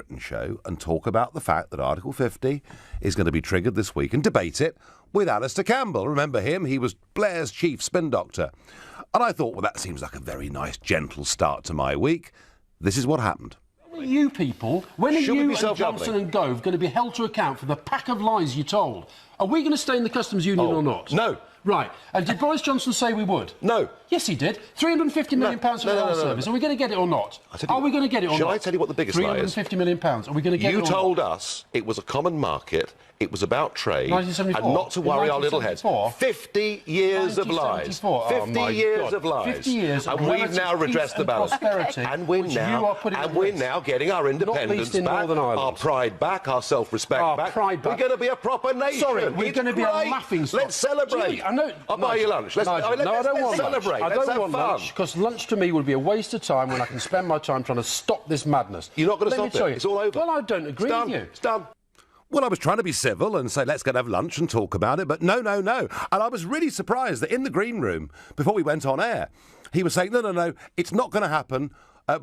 Britain show and talk about the fact that Article 50 is going to be triggered this week and debate it with Alistair Campbell. Remember him? He was Blair's chief spin doctor. And I thought, well, that seems like a very nice, gentle start to my week. This is what happened. You people, when are you and Johnson and Gove going to be held to account for the pack of lies you told? Are we going to stay in the customs union or not? No. Right. And did Boris Johnson say we would? No. Yes, he did. £350 million for the health service. Are we going to get it or not? Are we going to get it or not? Shall I tell you what the biggest lie is? £350 million. Are we going to get it or not? You told us it was a common market, it was about trade, 1974? and not to worry our little heads. 50 years of lies. 50 years of lies. 50 years of and we've now redressed the balance. And we're now getting our independence back, our pride back, our self-respect back. We're going to be a proper nation. Sorry, we're going to be a laughing stock. Let's celebrate. I'll buy you lunch. Let's celebrate. I don't want lunch, because lunch to me would be a waste of time when I can spend my time trying to stop this madness. You're not going to stop it. It's all over. Well, I don't agree with you. It's done. Well, I was trying to be civil and say, let's go and have lunch and talk about it, but no. And I was really surprised that in the green room, before we went on air, he was saying, no, it's not going to happen.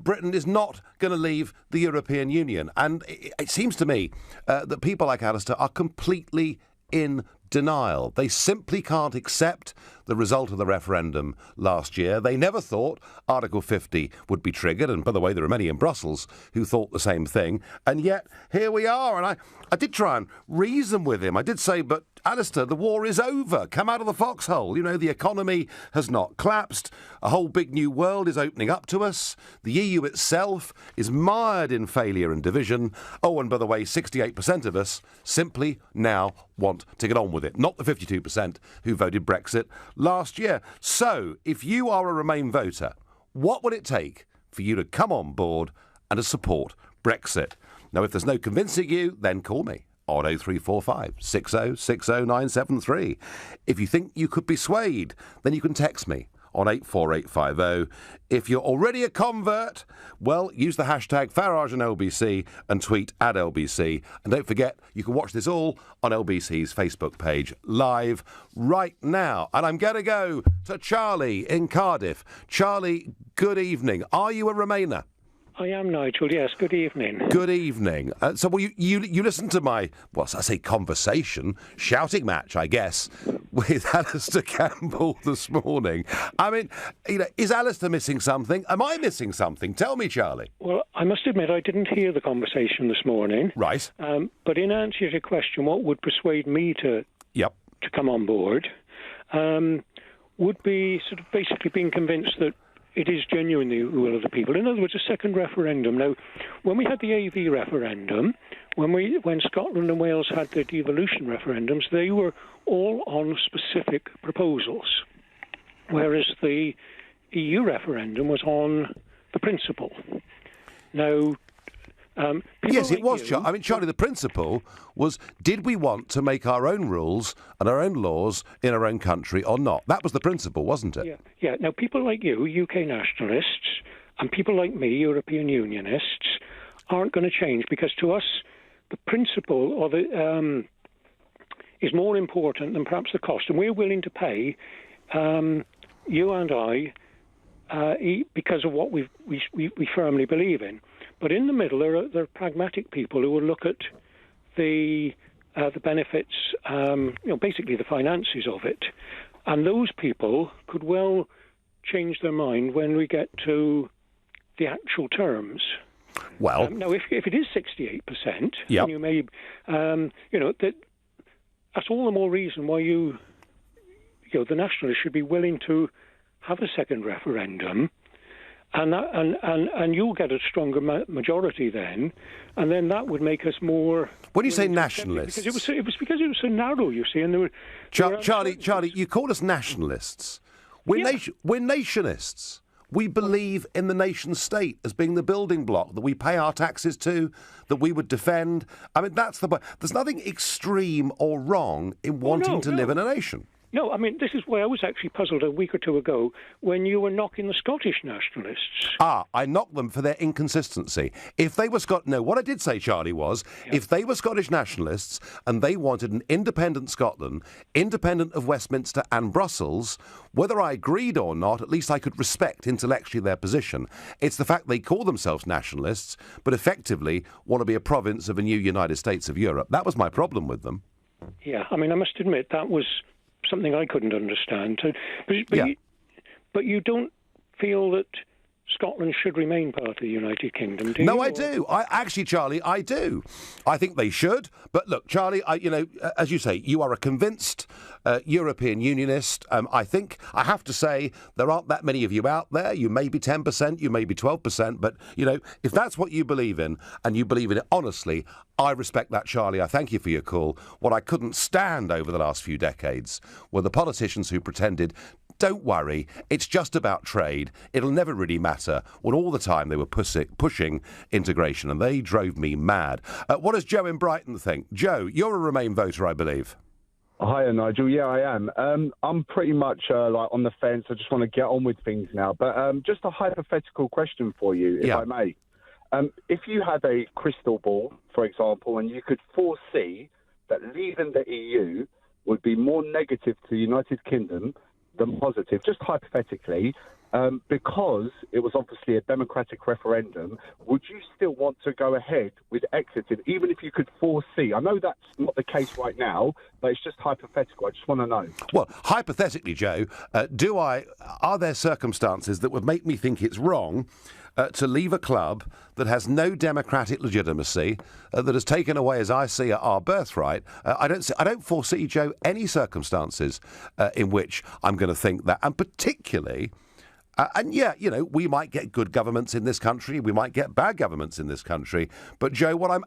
Britain is not going to leave the European Union. And it seems to me that people like Alistair are completely in denial. They simply can't accept the result of the referendum last year. They never thought Article 50 would be triggered, and by the way, there are many in Brussels who thought the same thing, and yet here we are. And I did try and reason with him. I did say, but Alistair, the war is over. Come out of the foxhole. You know, the economy has not collapsed. A whole big new world is opening up to us. The EU itself is mired in failure and division. Oh, and by the way, 68% of us simply now want to get on with it, not the 52% who voted Brexit last year. So, if you are a Remain voter, what would it take for you to come on board and to support Brexit? Now, if there's no convincing you, then call me on 0345 60 60 973. If you think you could be swayed, then you can text me on 84850. If you're already a convert, well, use the hashtag Farage and LBC and tweet at LBC. And don't forget, you can watch this all on LBC's Facebook page live right now. And I'm going to go to Charlie in Cardiff. Charlie, good evening. Are you a Remainer? I am, Nigel, yes. Good evening. Good evening. So you listened to my, conversation, shouting match, I guess, with Alistair Campbell this morning. I mean, is Alistair missing something? Am I missing something? Tell me, Charlie. Well, I must admit I didn't hear the conversation this morning. Right. But in answer to your question, what would persuade me to come on board would be sort of basically being convinced that it is genuinely the will of the people. In other words, a second referendum. Now, when we had the AV referendum, when Scotland and Wales had their devolution referendums, they were all on specific proposals, whereas the EU referendum was on the principle. Now, yes, it was, Charlie. I mean, Charlie, the principle was, did we want to make our own rules and our own laws in our own country or not? That was the principle, wasn't it? Yeah. Now, people like you, UK nationalists, and people like me, European Unionists, aren't going to change, because to us, the principle is more important than perhaps the cost. And we're willing to pay, you and I, because of what we firmly believe in. But in the middle, there are pragmatic people who will look at the benefits, basically the finances of it, and those people could well change their mind when we get to the actual terms. Well, now, if it is 68%, yep. And you may, that's all the more reason why the nationalists should be willing to have a second referendum. And you'll get a stronger majority then, and then that would make us more. When you say nationalists, because it was because it was so narrow, you see, and there were. Charlie, you called us nationalists. We're nationists. We believe in the nation state as being the building block that we pay our taxes to, that we would defend. I mean, that's the point. There's nothing extreme or wrong in wanting to live in a nation. No, I mean, this is why I was actually puzzled a week or two ago when you were knocking the Scottish nationalists. I knocked them for their inconsistency. If they were what I did say, Charlie, was if they were Scottish nationalists and they wanted an independent Scotland, independent of Westminster and Brussels, whether I agreed or not, at least I could respect intellectually their position. It's the fact they call themselves nationalists, but effectively want to be a province of a new United States of Europe. That was my problem with them. Yeah, I mean, I must admit that was something I couldn't understand. But you don't feel that Scotland should remain part of the United Kingdom, do you? No, I do. Charlie, I do. I think they should. But look, Charlie, as you say, you are a convinced European Unionist. I think, I have to say, there aren't that many of you out there. You may be 10%, you may be 12%. But, if that's what you believe in, and you believe in it honestly, I respect that, Charlie. I thank you for your call. What I couldn't stand over the last few decades were the politicians who pretended, don't worry, it's just about trade. It'll never really matter. When all the time they were pushing integration, and they drove me mad. What does Joe in Brighton think? Joe, you're a Remain voter, I believe. Hiya, Nigel. Yeah, I am. I'm pretty much on the fence. I just want to get on with things now. But just a hypothetical question for you, if I may. If you had a crystal ball, for example, and you could foresee that leaving the EU would be more negative to the United Kingdom than positive, just hypothetically, because it was obviously a democratic referendum, would you still want to go ahead with exiting, even if you could foresee? I know that's not the case right now, but it's just hypothetical. I just want to know. Well, hypothetically, Joe, are there circumstances that would make me think it's wrong to leave a club that has no democratic legitimacy, that has taken away, as I see it, our birthright? I don't foresee, Joe, any circumstances in which I'm going to think that, and particularly. We might get good governments in this country, we might get bad governments in this country, but Joe, what I'm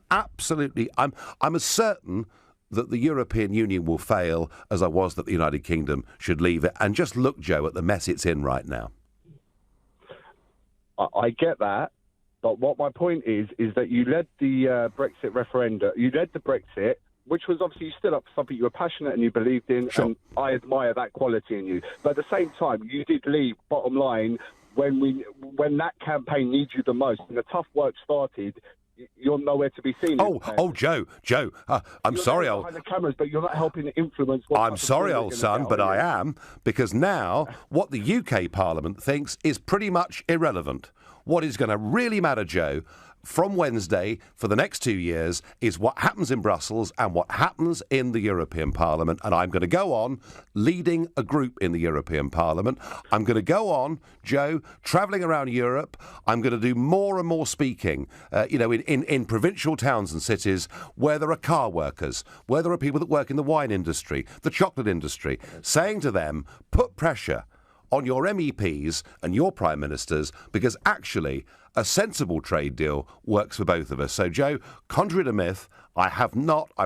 as certain that the European Union will fail as I was that the United Kingdom should leave it. And just look, Joe, at the mess it's in right now. I get that, but what my point is that you led the Brexit referendum, you led the Brexit, which was obviously you stood up for something you were passionate and you believed in, and I admire that quality in you. But at the same time, you did leave, bottom line, when that campaign needs you the most, and the tough work started, you're nowhere to be seen. Joe, I'm sorry, behind the cameras, but you're not helping to influence. I'm sorry, old son, but I am, because now what the UK Parliament thinks is pretty much irrelevant. What is going to really matter, Joe, from Wednesday for the next 2 years is what happens in Brussels and what happens in the European Parliament. And I'm going to go on leading a group in the European Parliament. I'm going to go on, Joe, travelling around Europe. I'm going to do more and more speaking, in provincial towns and cities where there are car workers, where there are people that work in the wine industry, the chocolate industry, saying to them, put pressure on your MEPs and your prime ministers, because actually a sensible trade deal works for both of us. So, Joe, contrary to myth, I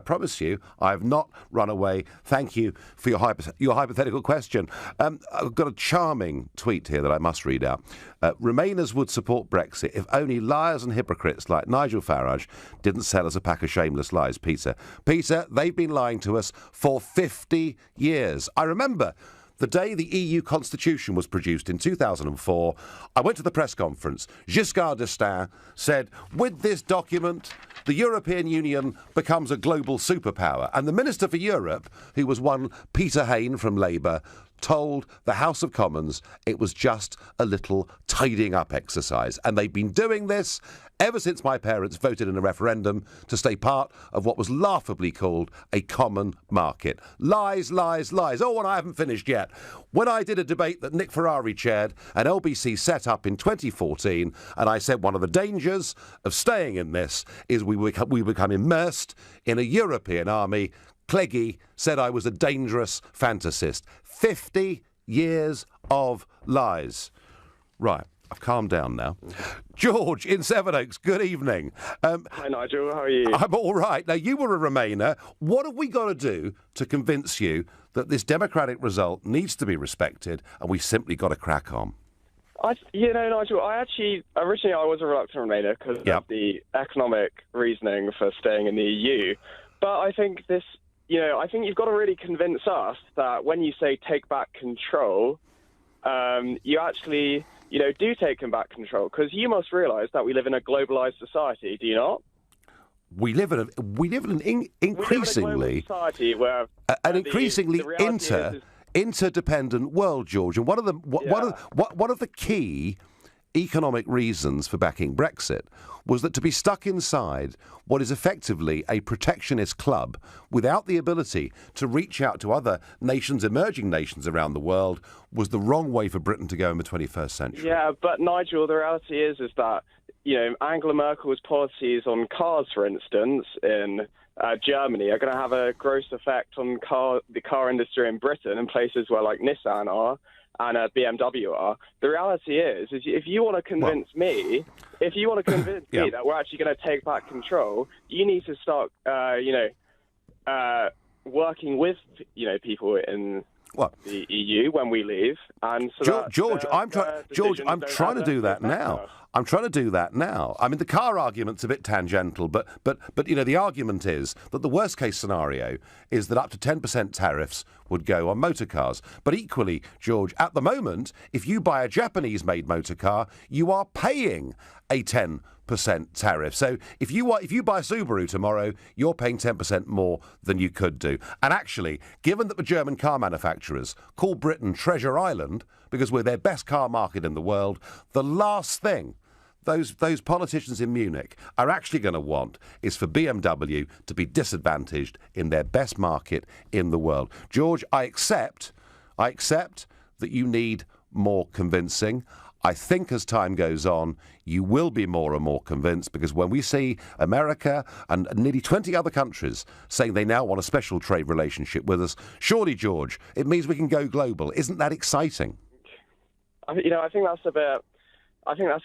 promise you, I have not run away. Thank you for your hypothetical question. I've got a charming tweet here that I must read out. Remainers would support Brexit if only liars and hypocrites like Nigel Farage didn't sell us a pack of shameless lies, Peter. Peter, they've been lying to us for 50 years. I remember the day the EU constitution was produced in 2004, I went to the press conference. Giscard d'Estaing said, with this document, the European Union becomes a global superpower. And the Minister for Europe, who was one Peter Hain from Labour, told the House of Commons it was just a little tidying up exercise. And they've been doing this ever since my parents voted in a referendum to stay part of what was laughably called a common market. Lies, lies, lies. Oh, and I haven't finished yet. When I did a debate that Nick Ferrari chaired and LBC set up in 2014, and I said one of the dangers of staying in this is we become immersed in a European army, Cleggy said I was a dangerous fantasist. 50 years of lies. Right. I've calmed down now. George in Sevenoaks, good evening. Hi, Nigel. How are you? I'm all right. Now, you were a Remainer. What have we got to do to convince you that this democratic result needs to be respected and we simply got to crack on? Nigel, originally I was a reluctant Remainer because of the economic reasoning for staying in the EU. But I think this I think you've got to really convince us that when you say take back control, you actually, do take back control. Because you must realise that we live in a globalised society, do you not? We live in an increasingly society where an increasingly interdependent world, George. And one of the key economic reasons for backing Brexit was that to be stuck inside what is effectively a protectionist club without the ability to reach out to other nations, emerging nations around the world, was the wrong way for Britain to go in the 21st century. Yeah, but Nigel, the reality is that, Angela Merkel's policies on cars, for instance, in Germany are going to have a gross effect on the car industry in Britain in places where like Nissan are and BMW are. The reality is if you want to convince me that we're actually going to take back control, you need to start, working with, people in the EU when we leave. And so George, I'm trying to do that now. I'm trying to do that now. I mean, the car argument's a bit tangential, but the argument is that the worst case scenario is that up to 10% tariffs would go on motor cars. But equally, George, at the moment, if you buy a Japanese-made motor car, you are paying a 10% tariff. So if you buy a Subaru tomorrow, you're paying 10% more than you could do. And actually, given that the German car manufacturers call Britain Treasure Island because we're their best car market in the world, the last thing those politicians in Munich are actually going to want is for BMW to be disadvantaged in their best market in the world. George, I accept that you need more convincing. I think as time goes on, you will be more and more convinced, because when we see America and nearly 20 other countries saying they now want a special trade relationship with us, surely, George, it means we can go global. Isn't that exciting? I think that's a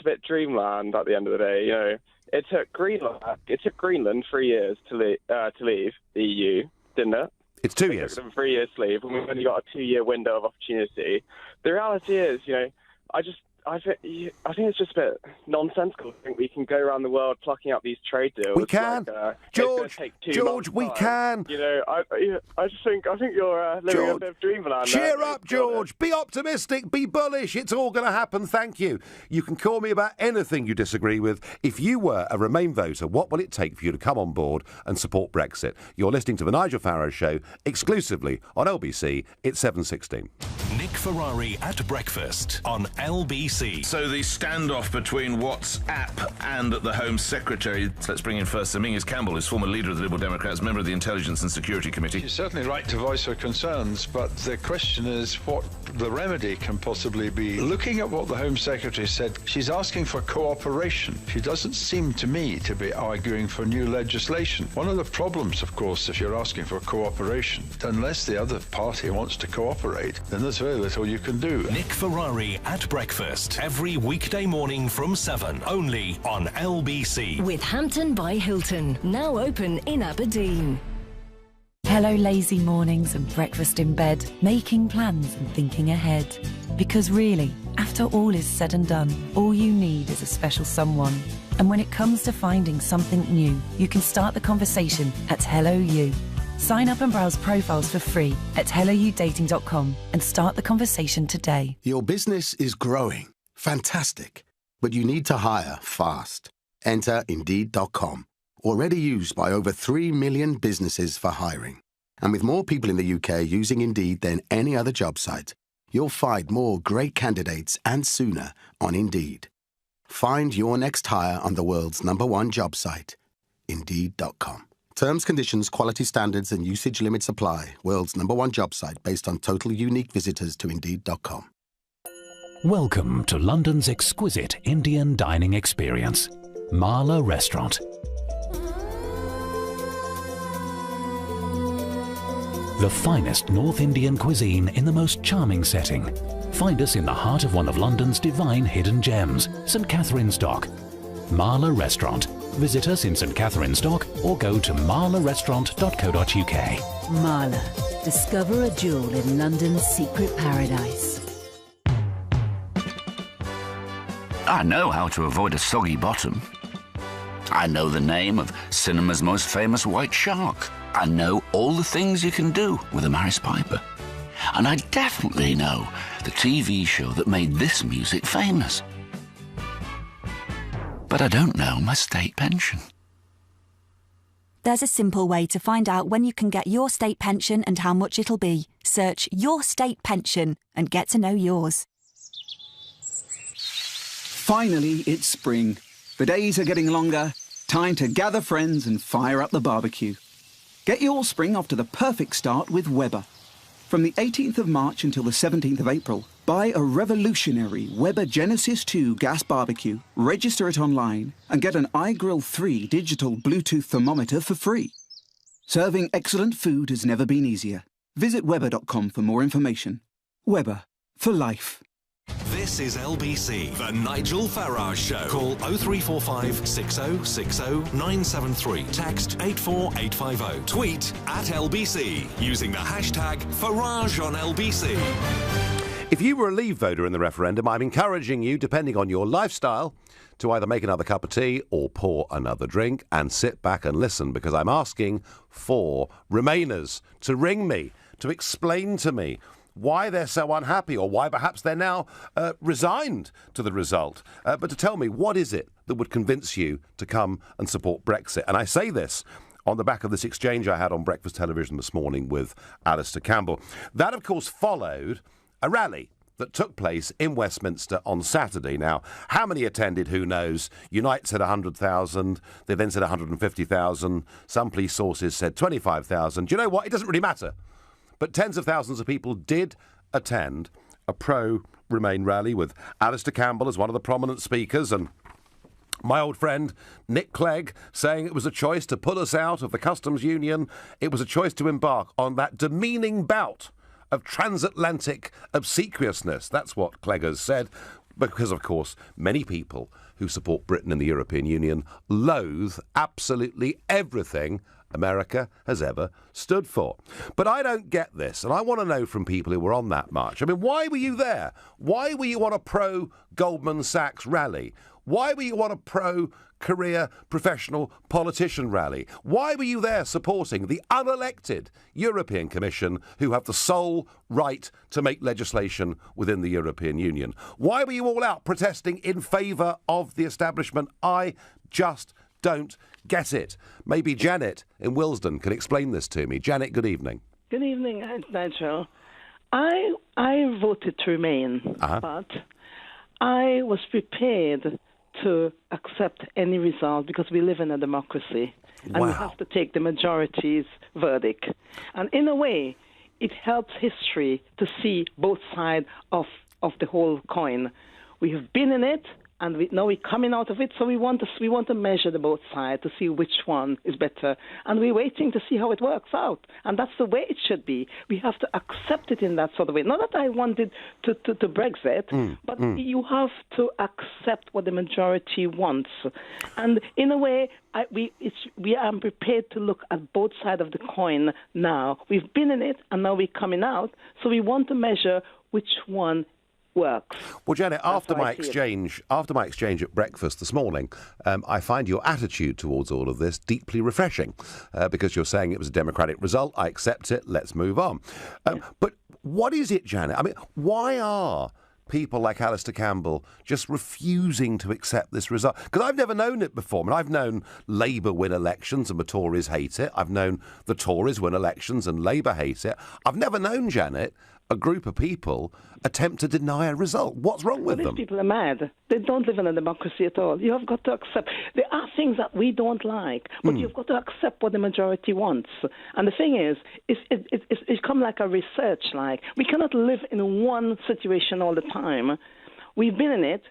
bit dreamland at the end of the day. It took Greenland 3 years to leave the EU, didn't it? It's 2 years. It took them 3 years to leave, and we've only got a 2-year window of opportunity. The reality is, I think it's just a bit nonsensical to think we can go around the world plucking up these trade deals. We can, George. We can. I think you're living a bit of dreamland. Cheer up, George. Be optimistic. Be bullish. It's all going to happen. Thank you. You can call me about anything you disagree with. If you were a Remain voter, what will it take for you to come on board and support Brexit? You're listening to the Nigel Farage Show exclusively on LBC. It's 7:16. Nick Ferrari at breakfast on LBC. So the standoff between WhatsApp and the Home Secretary. Let's bring in first Sir Mingus Campbell, who's former leader of the Liberal Democrats, member of the Intelligence and Security Committee. She's certainly right to voice her concerns, but the question is what the remedy can possibly be. Looking at what the Home Secretary said, she's asking for cooperation. She doesn't seem to me to be arguing for new legislation. One of the problems, of course, if you're asking for cooperation, unless the other party wants to cooperate, then there's very little you can do. Nick Ferrari at breakfast. Every weekday morning from 7, only on LBC. With Hampton by Hilton, now open in Aberdeen. Hello, lazy mornings and breakfast in bed, making plans and thinking ahead. Because really, after all is said and done, all you need is a special someone. And when it comes to finding something new, you can start the conversation at Hello You. Sign up and browse profiles for free at helloyoudating.com and start the conversation today. Your business is growing. Fantastic. But you need to hire fast. Enter Indeed.com. Already used by over 3 million businesses for hiring. And with more people in the UK using Indeed than any other job site, you'll find more great candidates and sooner on Indeed. Find your next hire on the world's #1 job site, Indeed.com. Terms, conditions, quality standards and usage limits apply. World's #1 job site based on total unique visitors to Indeed.com. Welcome to London's exquisite Indian dining experience, Marla Restaurant. The finest North Indian cuisine in the most charming setting. Find us in the heart of one of London's divine hidden gems, St Katharine's Dock. Marla Restaurant. Visit us in St Katharine's Dock or go to marlarestaurant.co.uk. Marla. Discover a jewel in London's secret paradise. I know how to avoid a soggy bottom. I know the name of cinema's most famous white shark. I know all the things you can do with a Maris Piper. And I definitely know the TV show that made this music famous. But I don't know my state pension. There's a simple way to find out when you can get your state pension and how much it'll be. Search Your State Pension and get to know yours. Finally, it's spring. The days are getting longer. Time to gather friends and fire up the barbecue. Get your spring off to the perfect start with Weber. From the 18th of March until the 17th of April, buy a revolutionary Weber Genesis 2 gas barbecue, register it online, and get an iGrill 3 digital Bluetooth thermometer for free. Serving excellent food has never been easier. Visit Weber.com for more information. Weber, for life. This is LBC, the Nigel Farage Show. Call 0345 6060 973. Text 84850. Tweet at LBC using the hashtag Farage on LBC. If you were a Leave voter in the referendum, I'm encouraging you, depending on your lifestyle, to either make another cup of tea or pour another drink and sit back and listen, because I'm asking for Remainers to ring me, to explain to me why they're so unhappy, or why perhaps they're now resigned to the result. But to tell me, what is it that would convince you to come and support Brexit? And I say this on the back of this exchange I had on breakfast television this morning with Alistair Campbell. That, of course, followed a rally that took place in Westminster on Saturday. Now, how many attended, who knows? Unite said 100,000. They then said 150,000. Some police sources said 25,000. Do you know what? It doesn't really matter. But tens of thousands of people did attend a pro-Remain rally with Alistair Campbell as one of the prominent speakers, and my old friend Nick Clegg saying it was a choice to pull us out of the customs union. It was a choice to embark on that demeaning bout of transatlantic obsequiousness. That's what Clegg has said, because, of course, many people who support Britain in the European Union loathe absolutely everything America has ever stood for. But I don't get this, and I want to know from people who were on that march. I mean, why were you there? Why were you on a pro-Goldman Sachs rally? Why were you on a pro-career professional politician rally? Why were you there supporting the unelected European Commission, who have the sole right to make legislation within the European Union? Why were you all out protesting in favour of the establishment? I just don't get it. Maybe Janet in Willesden can explain this to me. Janet, good evening. Good evening, Nigel. I voted to remain, but I was prepared to accept any result because we live in a democracy and we have to take the majority's verdict. And in a way, it helps history to see both sides of the whole coin. We have been in it, and now we're coming out of it, so we want to measure the both sides to see which one is better, and we're waiting to see how it works out. And that's the way it should be. We have to accept it in that sort of way. Not that I wanted to Brexit, but you have to accept what the majority wants. And in a way, we are prepared to look at both sides of the coin now. We've been in it, and now we're coming out, so we want to measure which one works. Well, Janet, after my exchange at breakfast this morning, I find your attitude towards all of this deeply refreshing, because you're saying it was a democratic result. I accept it. Let's move on. But what is it, Janet? I mean, why are people like Alistair Campbell just refusing to accept this result? Because I've never known it before. I mean, I've known Labour win elections and the Tories hate it. I've known the Tories win elections and Labour hate it. I've never known, Janet, a group of people attempt to deny a result. What's wrong with them? These people are mad. They don't live in a democracy at all. You have got to accept. There are things that we don't like, but you've got to accept what the majority wants. And the thing is, it's come like a research. Like, we cannot live in one situation all the time. We've been in it.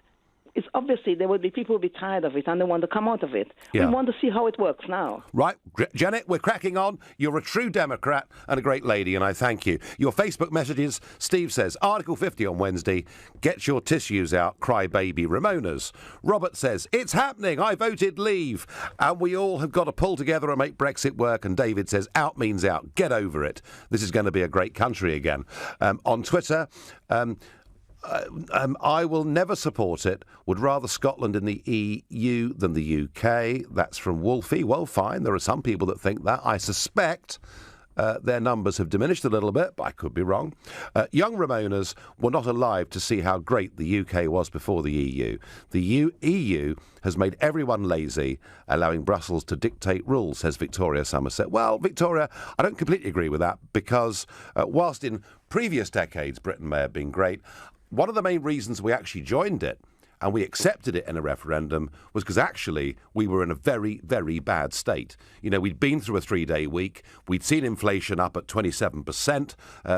It's obviously there will be people who will be tired of it and they want to come out of it. Yeah. We want to see how it works now. Right. Janet, we're cracking on. You're a true Democrat and a great lady, and I thank you. Your Facebook messages, Steve says, Article 50 on Wednesday, get your tissues out, cry baby Ramonas. Robert says, it's happening, I voted Leave, and we all have got to pull together and make Brexit work. And David says, out means out, get over it. This is going to be a great country again. On Twitter, I will never support it. Would rather Scotland in the EU than the UK. That's from Wolfie. Well, fine. There are some people that think that. I suspect their numbers have diminished a little bit, but I could be wrong. Young Ramonas were not alive to see how great the UK was before the EU. The EU has made everyone lazy, allowing Brussels to dictate rules, says Victoria Somerset. Well, Victoria, I don't completely agree with that, because whilst in previous decades Britain may have been great, one of the main reasons we actually joined it and we accepted it in a referendum was because actually we were in a very, very bad state. You know, we'd been through a 3-day week, we'd seen inflation up at 27%,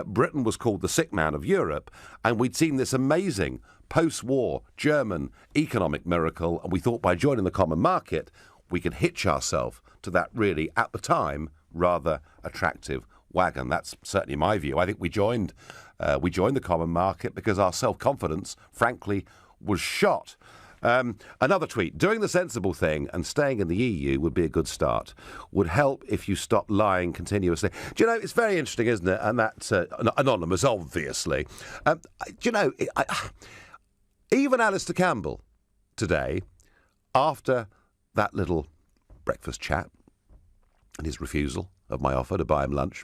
Britain was called the sick man of Europe, and we'd seen this amazing post-war German economic miracle, and we thought by joining the common market we could hitch ourselves to that really, at the time, rather attractive wagon. That's certainly my view. I think we joined the common market because our self-confidence, frankly, was shot. Another tweet. Doing the sensible thing and staying in the EU would be a good start. Would help if you stopped lying continuously. Do you know, it's very interesting, isn't it? And that's anonymous, obviously. Do you know, even Alistair Campbell today, after that little breakfast chat and his refusal of my offer to buy him lunch,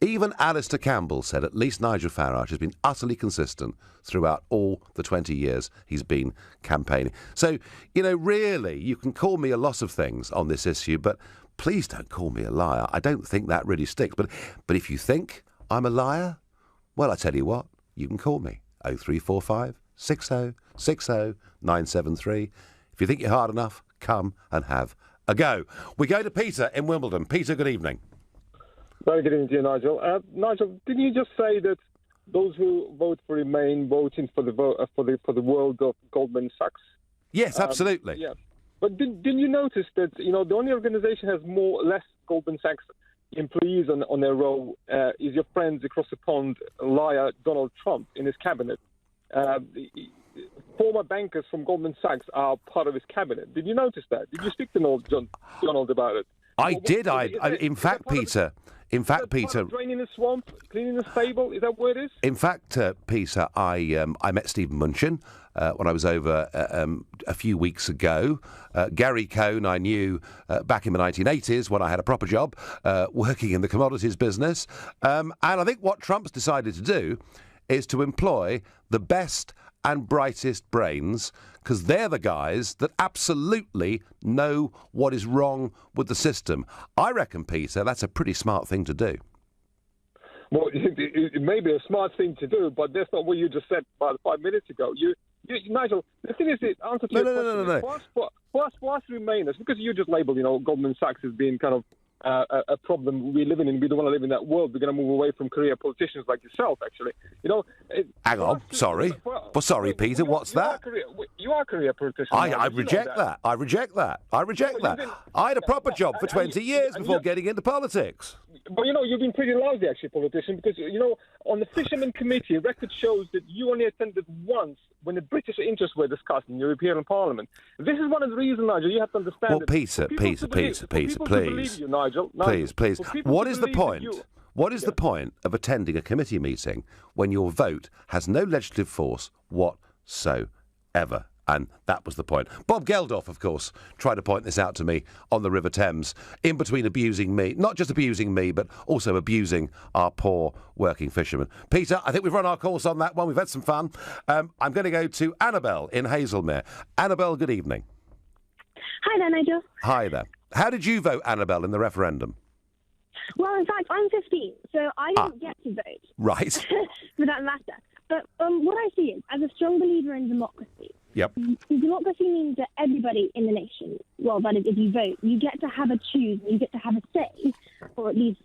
even Alistair Campbell said at least Nigel Farage has been utterly consistent throughout all the 20 years he's been campaigning. So, you know, really, you can call me a lot of things on this issue, but please don't call me a liar. I don't think that really sticks. But if you think I'm a liar, well, I tell you what, you can call me 0345 60 60 973. If you think you're hard enough, come and have a go. We go to Peter in Wimbledon. Peter, good evening. Very good evening to you, Nigel. Nigel, didn't you just say that those who vote for Remain voting for the world of Goldman Sachs? Yes, absolutely. Yeah, but didn't you notice that the only organisation has less Goldman Sachs employees on their roll is your friends across the pond, liar Donald Trump in his cabinet. Former bankers from Goldman Sachs are part of his cabinet. Did you notice that? Did you speak to Donald about it? I did. In fact, Peter. Draining the swamp, cleaning the stable. Is that what it is? In fact, Peter, I met Stephen Munchin when I was over a few weeks ago. Gary Cohn I knew back in the 1980s when I had a proper job working in the commodities business. And I think what Trump's decided to do is to employ the best and brightest brains, because they're the guys that absolutely know what is wrong with the system. I reckon, Peter, that's a pretty smart thing to do. Well, it may be a smart thing to do, but that's not what you just said about 5 minutes ago. Nigel, the thing is, the answer to your question is, for us Remainers, because you just labelled, Goldman Sachs as being kind of a problem we're living in. We don't want to live in that world. We're going to move away from career politicians like yourself, actually. Hang on, sorry. Sorry, Peter, what's that? You are a career politician. I reject that. I reject that. I had a proper job for 20 years before getting into politics. But, you've been pretty lousy, actually, politician, because, on the Fishermen Committee, record shows that you only attended once when the British interests were discussed in European Parliament. This is one of the reasons, Nigel, you have to understand. Well, Peter, please. Please. What is the point? What is the point of attending a committee meeting when your vote has no legislative force whatsoever? And that was the point. Bob Geldof, of course, tried to point this out to me on the River Thames, in between abusing me, not just abusing me, but also abusing our poor working fishermen. Peter, I think we've run our course on that one. We've had some fun. I'm going to go to Annabelle in Hazelmere. Annabelle, good evening. Hi there, Nigel. Hi there. How did you vote, Annabelle, in the referendum? Well, in fact, I'm 15, so I didn't get to vote. Right. For that matter. But what I see is, as a strong believer in democracy, yep. Democracy means that everybody in the nation, well, that is, if you vote, you get to have a choose, you get to have a say, or at least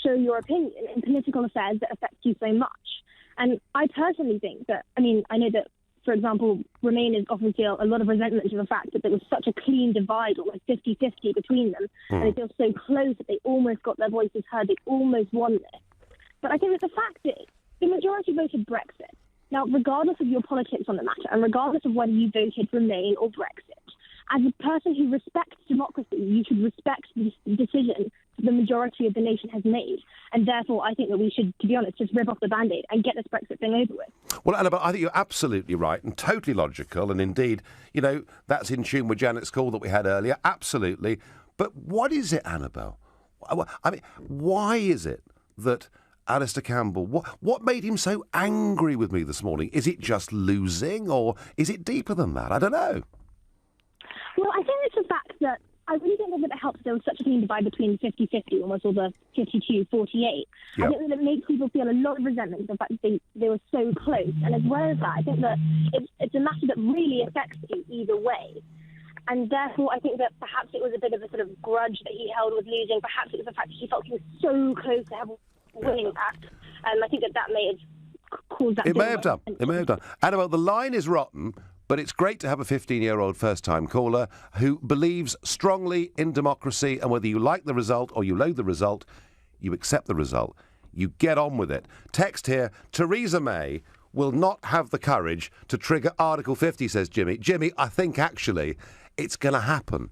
show your opinion in political affairs that affect you so much. And I personally think that, I know that, for example, Remainers often feel a lot of resentment to the fact that there was such a clean divide, almost 50-50 between them, and they feel so close that they almost got their voices heard, they almost won this. But I think that the fact is, the majority voted Brexit. Now, regardless of your politics on the matter, and regardless of whether you voted Remain or Brexit, as a person who respects democracy, you should respect the decision that the majority of the nation has made. And therefore, I think that we should, to be honest, just rip off the Band-Aid and get this Brexit thing over with. Well, Annabelle, I think you're absolutely right and totally logical, and indeed, that's in tune with Janet's call that we had earlier. Absolutely. But what is it, Annabelle? I mean, why is it that Alistair Campbell, what made him so angry with me this morning? Is it just losing, or is it deeper than that? I don't know. Well, I think it's the fact that I really don't think that it helps there was such a clean divide between 50-50, almost, or the 52-48. Yep. I think that it makes people feel a lot of resentment for the fact that they were so close. And as well as that, I think that it's a matter that really affects you either way. And therefore, I think that perhaps it was a bit of a sort of grudge that he held with losing. Perhaps it was the fact that he felt he was so close to winning that. I think that may have caused that. It may have done. Annabelle, the line is rotten, but it's great to have a 15-year-old first-time caller who believes strongly in democracy, and whether you like the result or you loathe the result, you accept the result. You get on with it. Text here, Theresa May will not have the courage to trigger Article 50, says Jimmy. Jimmy, I think actually it's going to happen.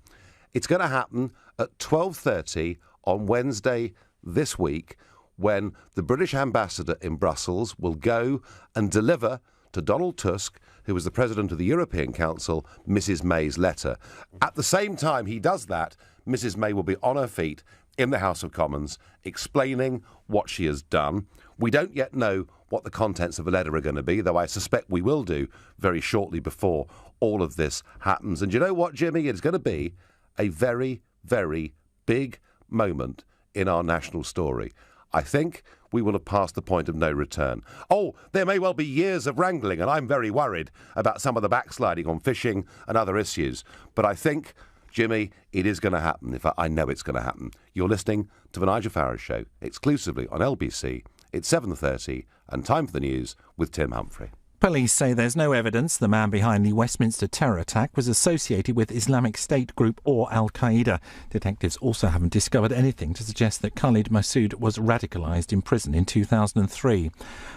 It's going to happen at 12:30 on Wednesday this week, when the British ambassador in Brussels will go and deliver to Donald Tusk, who was the president of the European Council, Mrs May's letter. At the same time he does that, Mrs May will be on her feet in the House of Commons explaining what she has done. We don't yet know what the contents of the letter are going to be, though I suspect we will do very shortly before all of this happens. And you know what, Jimmy? It's going to be a very, very big moment in our national story. I think we will have passed the point of no return. Oh, there may well be years of wrangling, and I'm very worried about some of the backsliding on fishing and other issues. But I think, Jimmy, it is going to happen. In fact, I know it's going to happen. You're listening to The Nigel Farage Show, exclusively on LBC. It's 7:30, and time for the news with Tim Humphrey. Police say there's no evidence the man behind the Westminster terror attack was associated with Islamic State group or Al-Qaeda. Detectives also haven't discovered anything to suggest that Khalid Massoud was radicalised in prison in 2003.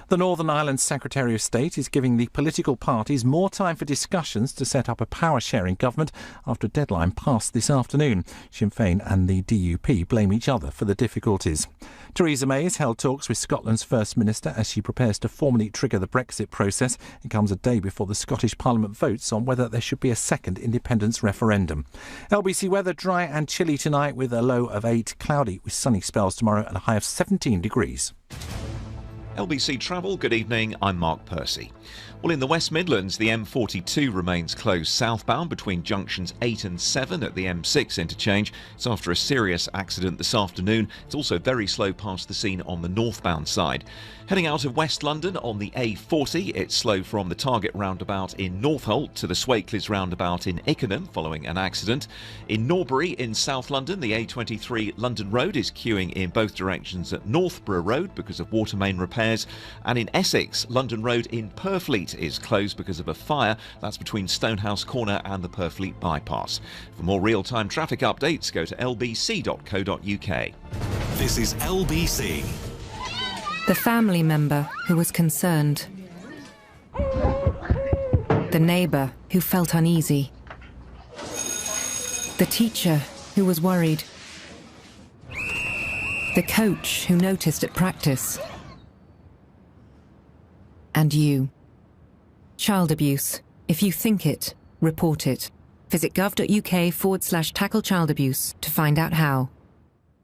The Northern Ireland Secretary of State is giving the political parties more time for discussions to set up a power-sharing government after a deadline passed this afternoon. Sinn Féin and the DUP blame each other for the difficulties. Theresa May has held talks with Scotland's First Minister as she prepares to formally trigger the Brexit process. It comes a day before the Scottish Parliament votes on whether there should be a second independence referendum. LBC weather, dry and chilly tonight with a low of 8, cloudy with sunny spells tomorrow and a high of 17 degrees. LBC Travel, good evening, I'm Mark Percy. Well, in the West Midlands, the M42 remains closed southbound between junctions 8 and 7 at the M6 interchange. It's after a serious accident this afternoon. It's also very slow past the scene on the northbound side. Heading out of West London on the A40, it's slow from the Target roundabout in Northolt to the Swakeleys roundabout in Ickenham following an accident. In Norbury in South London, the A23 London Road is queuing in both directions at Northborough Road because of water main repairs. And in Essex, London Road in Purfleet is closed because of a fire. That's between Stonehouse Corner and the Purfleet bypass. For more real-time traffic updates, go to lbc.co.uk. This is LBC. The family member who was concerned. The neighbour who felt uneasy. The teacher who was worried. The coach who noticed at practice. And you. Child abuse. If you think it, report it. Visit gov.uk/tackle child abuse to find out how.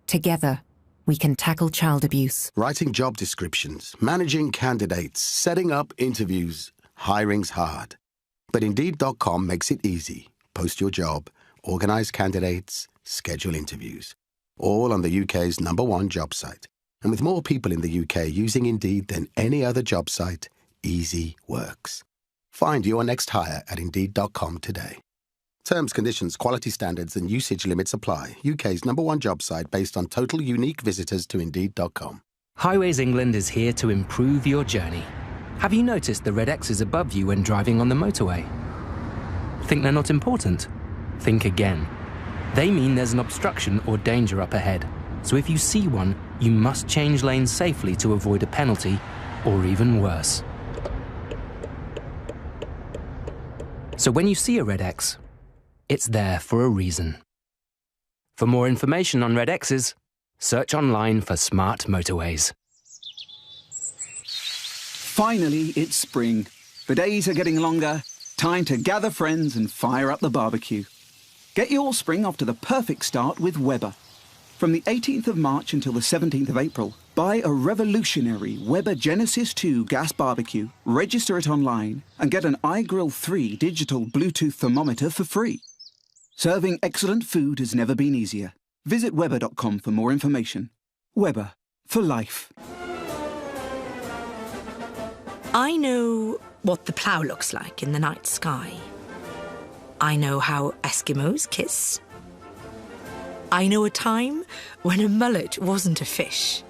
Together, we can tackle child abuse. Writing job descriptions, managing candidates, setting up interviews. Hiring's hard. But Indeed.com makes it easy. Post your job, organise candidates, schedule interviews. All on the UK's #1 job site. And with more people in the UK using Indeed than any other job site, easy works. Find your next hire at Indeed.com today. Terms, conditions, quality standards and usage limits apply. UK's #1 job site based on total unique visitors to Indeed.com. Highways England is here to improve your journey. Have you noticed the red X's above you when driving on the motorway? Think they're not important? Think again. They mean there's an obstruction or danger up ahead. So if you see one, you must change lanes safely to avoid a penalty, or even worse. So when you see a red X, it's there for a reason. For more information on red X's, search online for smart motorways. Finally, it's spring. The days are getting longer. Time to gather friends and fire up the barbecue. Get your spring off to the perfect start with Weber. From the 18th of March until the 17th of April, buy a revolutionary Weber Genesis 2 gas barbecue, register it online, and get an iGrill 3 digital Bluetooth thermometer for free. Serving excellent food has never been easier. Visit Weber.com for more information. Weber, for life. I know what the plough looks like in the night sky. I know how Eskimos kiss. I know a time when a mullet wasn't a fish.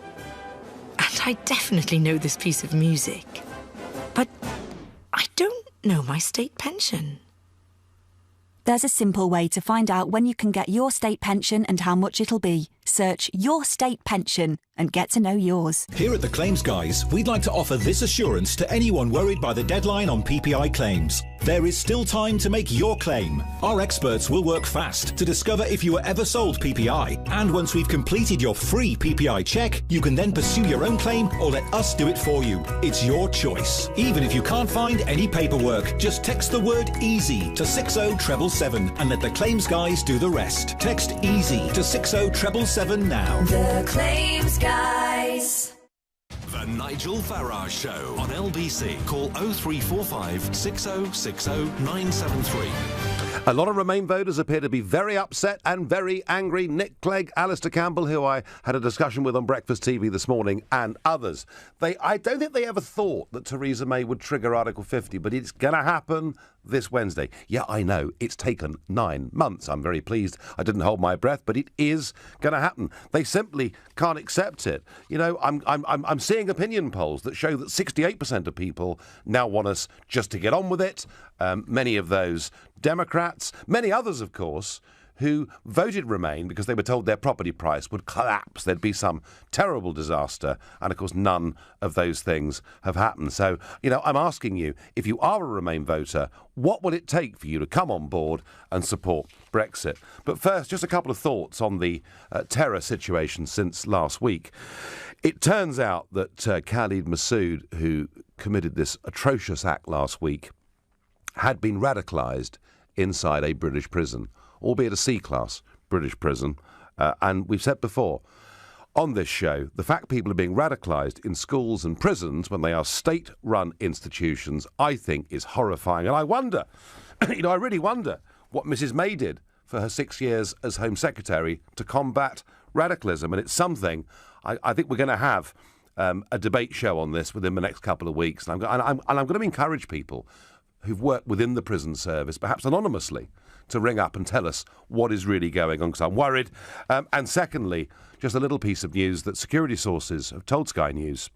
And I definitely know this piece of music. But I don't know my state pension. There's a simple way to find out when you can get your state pension and how much it'll be. Search Your State Pension and get to know yours. Here at the Claims Guys, we'd like to offer this assurance to anyone worried by the deadline on PPI claims. There is still time to make your claim. Our experts will work fast to discover if you were ever sold PPI. And once we've completed your free PPI check, you can then pursue your own claim or let us do it for you. It's your choice. Even if you can't find any paperwork, just text the word EASY to 60777 and let the Claims Guys do the rest. Text EASY to 60777 now. The Claims Guys. The Nigel Farage Show on LBC. Call 0345 6060 973. A lot of Remain voters appear to be very upset and very angry. Nick Clegg, Alistair Campbell, who I had a discussion with on Breakfast TV this morning, and others. I don't think they ever thought that Theresa May would trigger Article 50, but it's going to happen this Wednesday. Yeah, I know, it's taken 9 months. I'm very pleased I didn't hold my breath, but it is going to happen. They simply can't accept it. You know, I'm seeing opinion polls that show that 68% of people now want us just to get on with it. Many of those Democrats, many others, of course, who voted Remain because they were told their property price would collapse. There'd be some terrible disaster. And, of course, none of those things have happened. So, you know, I'm asking you, if you are a Remain voter, what will it take for you to come on board and support Brexit? But first, just a couple of thoughts on the terror situation since last week. It turns out that Khalid Masood, who committed this atrocious act last week, had been radicalised inside a British prison, albeit a C-class British prison. And we've said before on this show, the fact people are being radicalised in schools and prisons when they are state-run institutions, I think, is horrifying. And I wonder, you know, I really wonder what Mrs May did for her 6 years as Home Secretary to combat radicalism. And it's something I think we're going to have a debate show on this within the next couple of weeks. And I'm going to encourage people who've worked within the prison service, perhaps anonymously, to ring up and tell us what is really going on, because I'm worried. And secondly, just a little piece of news that security sources have told Sky News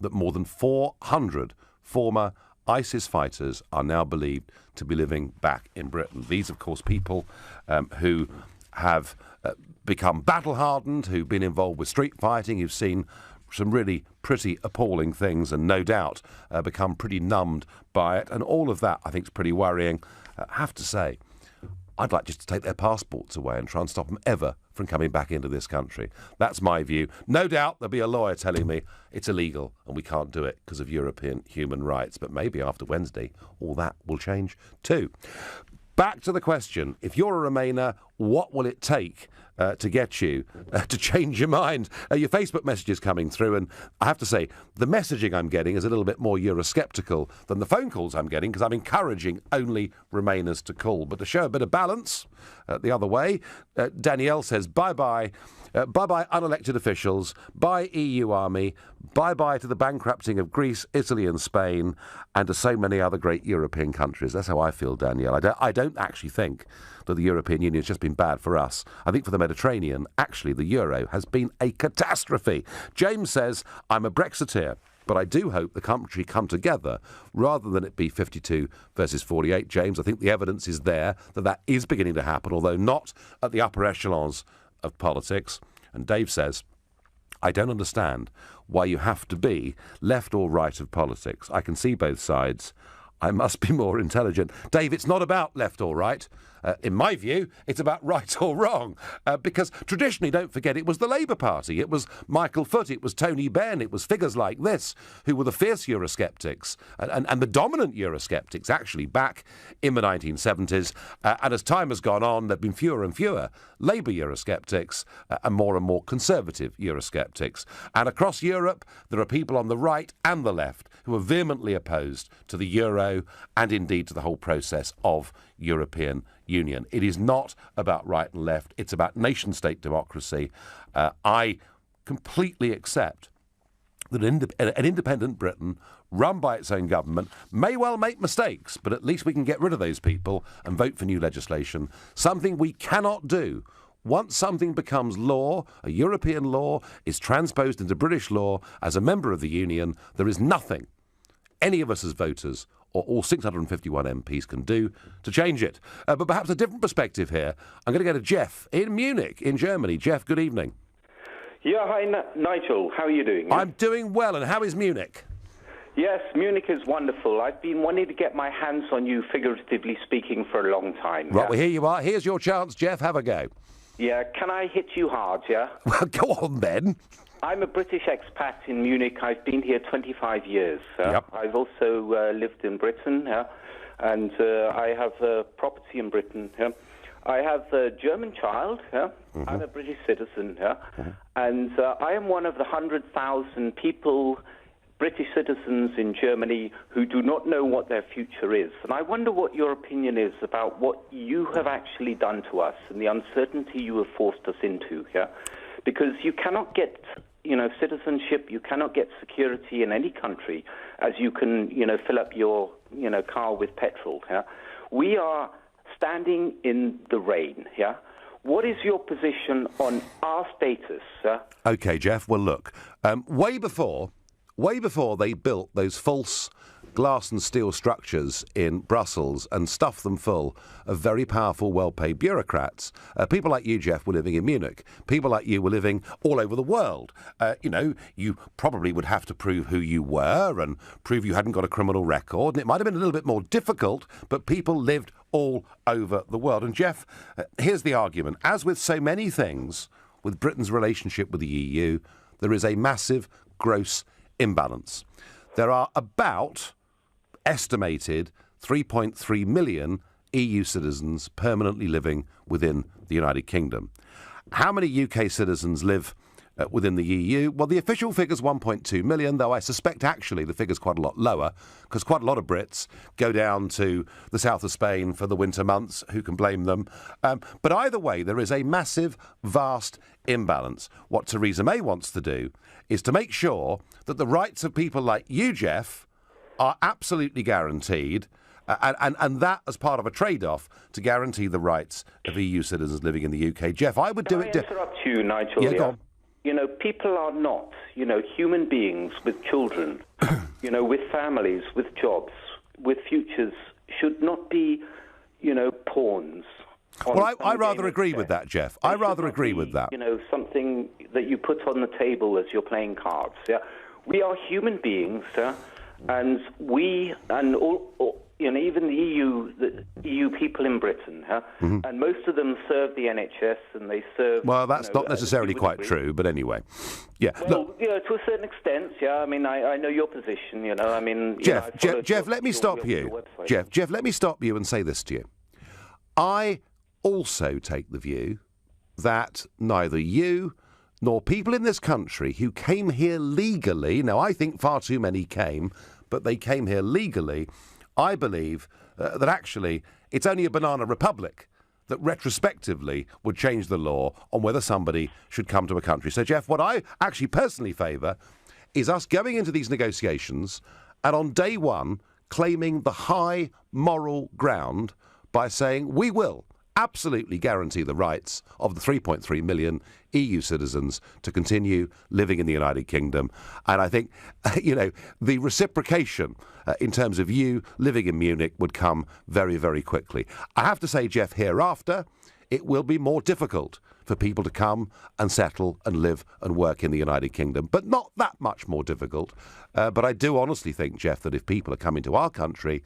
that more than 400 former ISIS fighters are now believed to be living back in Britain. These, of course, people who have become battle-hardened, who've been involved with street fighting, who've seen some really pretty appalling things and no doubt become pretty numbed by it. And all of that, I think, is pretty worrying. I have to say, I'd like just to take their passports away and try and stop them ever from coming back into this country. That's my view. No doubt there'll be a lawyer telling me it's illegal and we can't do it because of European human rights. But maybe after Wednesday, all that will change too. Back to the question. If you're a Remainer, what will it take to get you to change your mind? Your Facebook messages coming through, and I have to say, the messaging I'm getting is a little bit more Eurosceptical than the phone calls I'm getting, because I'm encouraging only Remainers to call. But to show a bit of balance the other way, Danielle says, bye-bye. Bye-bye unelected officials, bye EU army, bye-bye to the bankrupting of Greece, Italy and Spain, and to so many other great European countries. That's how I feel, Danielle. I don't actually think that the European Union has just been bad for us. I think for the Mediterranean, actually, the euro has been a catastrophe. James says, I'm a Brexiteer, but I do hope the country come together rather than it be 52 versus 48. James, I think the evidence is there that is beginning to happen, although not at the upper echelons of politics. And Dave says, I don't understand why you have to be left or right of politics. I can see both sides. I must be more intelligent. Dave, it's not about left or right. In my view, it's about right or wrong. Because traditionally, don't forget, it was the Labour Party. It was Michael Foot. It was Tony Benn. It was figures like this who were the fierce Eurosceptics and the dominant Eurosceptics, actually, back in the 1970s. And as time has gone on, there have been fewer and fewer Labour Eurosceptics and more conservative Eurosceptics. And across Europe, there are people on the right and the left who are vehemently opposed to the euro and indeed to the whole process of European Union. It is not about right and left. It's about nation-state democracy. I completely accept that an independent Britain run by its own government may well make mistakes, but at least we can get rid of those people and vote for new legislation, something we cannot do. Once something becomes law, a European law, is transposed into British law as a member of the Union, there is nothing any of us as voters or all 651 MPs can do to change it. But perhaps a different perspective here. I'm going to go to Jeff in Munich, in Germany. Jeff, good evening. Yeah, hi, Nigel. How are you doing? I'm doing well, and how is Munich? Yes, Munich is wonderful. I've been wanting to get my hands on you, figuratively speaking, for a long time. Right, well, here you are. Here's your chance, Jeff. Have a go. Yeah, can I hit you hard, yeah? Well, go on, then. I'm a British expat in Munich. I've been here 25 years. Yep. I've also lived in Britain, and I have property in Britain. I have a German child. Mm-hmm. I'm a British citizen, and I am one of the 100,000 people, British citizens in Germany, who do not know what their future is. And I wonder what your opinion is about what you have actually done to us and the uncertainty you have forced us into. Because you cannot get, citizenship, you cannot get security in any country as you can, fill up your, car with petrol. We are standing in the rain. What is your position on our status? OK, Jeff, well, look, way before they built those false glass and steel structures in Brussels and stuffed them full of very powerful, well-paid bureaucrats, people like you, Jeff, were living in Munich. People like you were living all over the world. You probably would have to prove who you were and prove you hadn't got a criminal record. And it might have been a little bit more difficult, but people lived all over the world. And, Jeff, here's the argument. As with so many things with Britain's relationship with the EU, there is a massive, gross imbalance. There are about estimated 3.3 million EU citizens permanently living within the United Kingdom. How many UK citizens live within the EU? Well, the official figure's 1.2 million, though I suspect actually the figure's quite a lot lower, because quite a lot of Brits go down to the south of Spain for the winter months. Who can blame them? But either way, there is a massive, vast imbalance. What Theresa May wants to do is to make sure that the rights of people like you, Jeff, are absolutely guaranteed, and that as part of a trade-off to guarantee the rights of EU citizens living in the UK. Jeff, I would do it... Can I interrupt you, Nigel? Yeah, go on. People are not, human beings with children, with families, with jobs, with futures, should not be, pawns. Well, I rather agree with that, Jeff. I rather agree with that. Something that you put on the table as you're playing cards. We are human beings, and we and all even the EU people in Britain, and most of them serve the NHS and they serve. Well, that's not necessarily quite true, but anyway, yeah. Well, to a certain extent, I mean, I know your position. Jeff, let me stop you. Jeff, let me stop you and say this to you. I also take the view that neither you nor people in this country who came here legally, now I think far too many came, but they came here legally, I believe that actually it's only a banana republic that retrospectively would change the law on whether somebody should come to a country. So, Jeff, what I actually personally favour is us going into these negotiations and on day one claiming the high moral ground by saying we will absolutely guarantee the rights of the 3.3 million EU citizens to continue living in the United Kingdom. And I think, the reciprocation in terms of you living in Munich would come very, very quickly. I have to say, Jeff, hereafter, it will be more difficult for people to come and settle and live and work in the United Kingdom, but not that much more difficult. But I do honestly think, Jeff, that if people are coming to our country,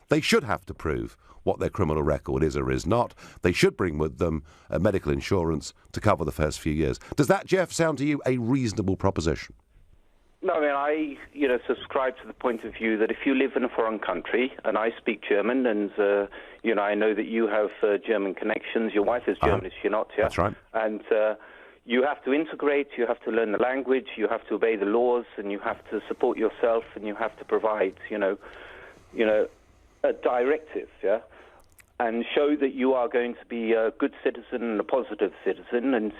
they should have to prove what their criminal record is or is not. They should bring with them medical insurance to cover the first few years. Does that, Jeff, sound to you a reasonable proposition? No, I mean, I subscribe to the point of view that if you live in a foreign country, and I speak German, and, I know that you have German connections. Your wife is German, is she not? Yeah? That's right. And you have to integrate, you have to learn the language, you have to obey the laws, and you have to support yourself, and you have to provide, a directive, yeah? And show that you are going to be a good citizen and a positive citizen, and,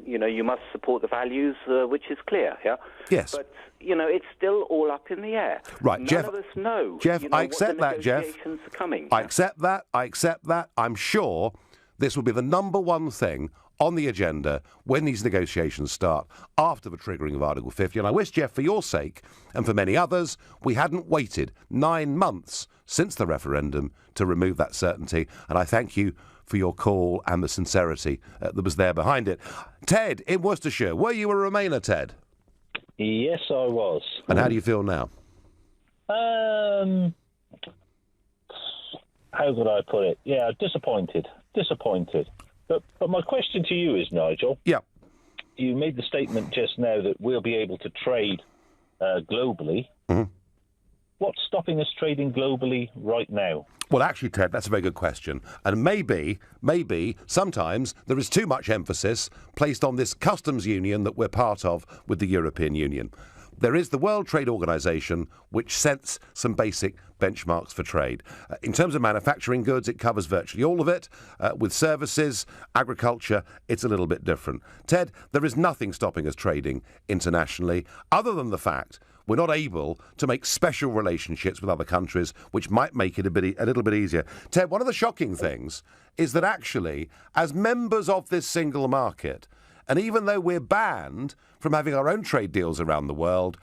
you must support the values, which is clear, yeah? Yes. But, it's still all up in the air. Right, None Jeff. of us know, Jeff, I accept what that, the Jeff. negotiations are coming. I accept that. I'm sure this will be the number one thing on the agenda when these negotiations start after the triggering of Article 50. And I wish, Jeff, for your sake and for many others, we hadn't waited 9 months since the referendum to remove that certainty. And I thank you for your call and the sincerity that was there behind it. Ted, in Worcestershire, were you a Remainer, Ted? Yes, I was. And how do you feel now? How could I put it? Yeah, disappointed. But my question to you is, Nigel. Yeah. You made the statement just now that we'll be able to trade globally. Mm-hmm. What's stopping us trading globally right now? Well, actually, Ted, that's a very good question. And maybe, sometimes there is too much emphasis placed on this customs union that we're part of with the European Union. There is the World Trade Organization, which sets some basic benchmarks for trade. In terms of manufacturing goods, it covers virtually all of it. With services, agriculture, it's a little bit different. Ted, there is nothing stopping us trading internationally other than the fact we're not able to make special relationships with other countries, which might make it a little bit easier. Ted, one of the shocking things is that actually, as members of this single market, and even though we're banned from having our own trade deals around the world,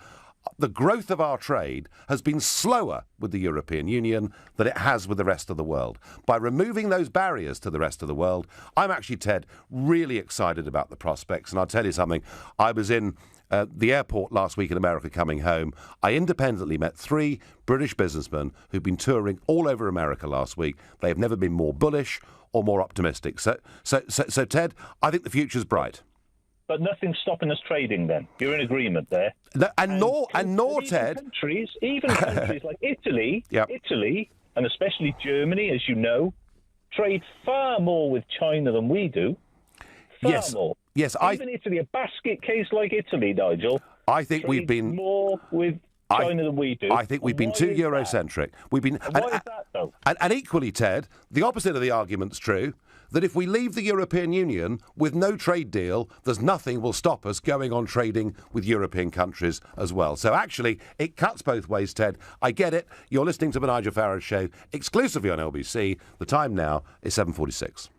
the growth of our trade has been slower with the European Union than it has with the rest of the world. By removing those barriers to the rest of the world, I'm actually, Ted, really excited about the prospects. And I'll tell you something, I was in the airport last week in America coming home. I independently met 3 British businessmen who've been touring all over America last week. They have never been more bullish or more optimistic. So Ted, I think the future's bright. But nothing's stopping us trading then. You're in agreement there. No, and nor Ted. Even countries like Italy, and especially Germany, as you know, trade far more with China than we do. Far more. Yes, even Italy, a basket case like Italy, Nigel. I think we've been more with China than we do. I think we've been too Eurocentric. We've been. Why is that, though? And equally, Ted, the opposite of the argument's true. That if we leave the European Union with no trade deal, there's nothing will stop us going on trading with European countries as well. So actually, it cuts both ways, Ted. I get it. You're listening to the Nigel Farage Show exclusively on LBC. The time now is 7:46.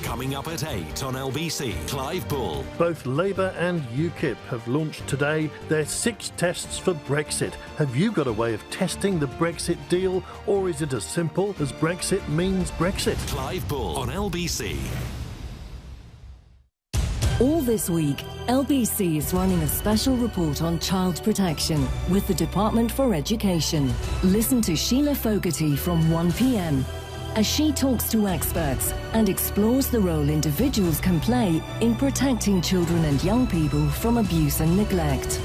Coming up at 8 on LBC, Clive Bull. Both Labour and UKIP have launched today their 6 tests for Brexit. Have you got a way of testing the Brexit deal, or is it as simple as Brexit means Brexit? Clive Bull on LBC. All this week, LBC is running a special report on child protection with the Department for Education. Listen to Sheila Fogarty from 1 p.m. as she talks to experts and explores the role individuals can play in protecting children and young people from abuse and neglect.